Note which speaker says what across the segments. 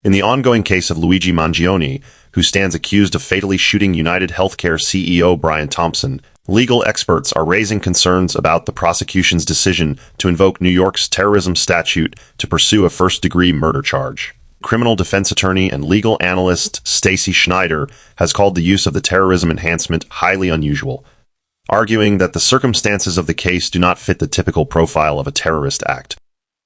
Speaker 1: In the ongoing case of Luigi Mangione, who stands accused of fatally shooting UnitedHealthcare CEO Brian Thompson, legal experts are raising concerns about the prosecution's decision to invoke New York's terrorism statute to pursue a first-degree murder charge. Criminal defense attorney and legal analyst Stacy Schneider has called the use of the terrorism enhancement highly unusual, arguing that the circumstances of the case do not fit the typical profile of a terrorist act.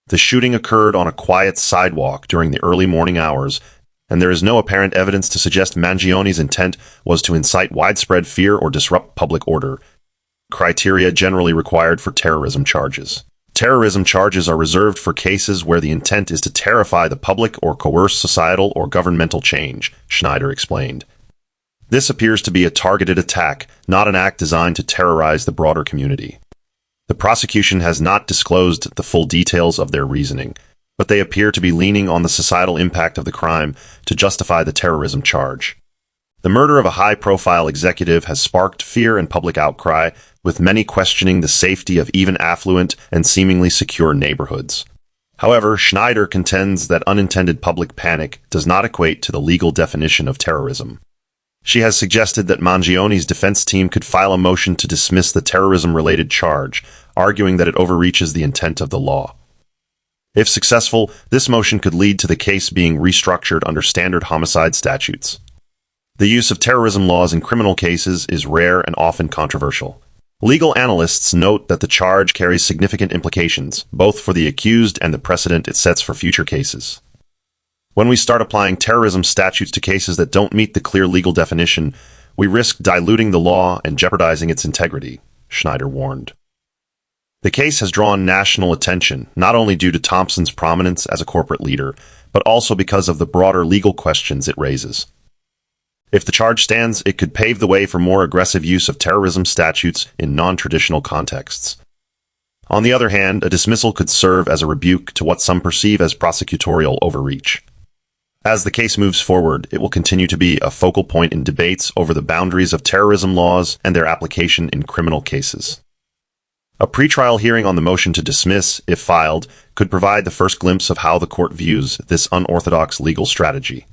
Speaker 1: The shooting occurred on a quiet sidewalk during the early morning hours, and there is no apparent evidence to suggest Mangione's intent was to incite widespread fear or disrupt public order, criteria generally required for terrorism charges. Terrorism charges are reserved for cases where the intent is to terrify the public or coerce societal or governmental change, Schneider explained. This appears to be a targeted attack, not an act designed to terrorize the broader community. The prosecution has not disclosed the full details of their reasoning, but they appear to be leaning on the societal impact of the crime to justify the terrorism charge. The murder of a high-profile executive has sparked fear and public outcry, with many questioning the safety of even affluent and seemingly secure neighborhoods. However, Schneider contends that unintended public panic does not equate to the legal definition of terrorism. She has suggested that Mangione's defense team could file a motion to dismiss the terrorism-related charge, arguing that it overreaches the intent of the law. If successful, this motion could lead to the case being restructured under standard homicide statutes. The use of terrorism laws in criminal cases is rare and often controversial. Legal analysts note that the charge carries significant implications, both for the accused and the precedent it sets for future cases. When we start applying terrorism statutes to cases that don't meet the clear legal definition, we risk diluting the law and jeopardizing its integrity, Schneider warned. The case has drawn national attention, not only due to Thompson's prominence as a corporate leader, but also because of the broader legal questions it raises. If the charge stands, it could pave the way for more aggressive use of terrorism statutes in non-traditional contexts. On the other hand, a dismissal could serve as a rebuke to what some perceive as prosecutorial overreach. As the case moves forward, it will continue to be a focal point in debates over the boundaries of terrorism laws and their application in criminal cases. A pretrial hearing on the motion to dismiss, if filed, could provide the first glimpse of how the court views this unorthodox legal strategy.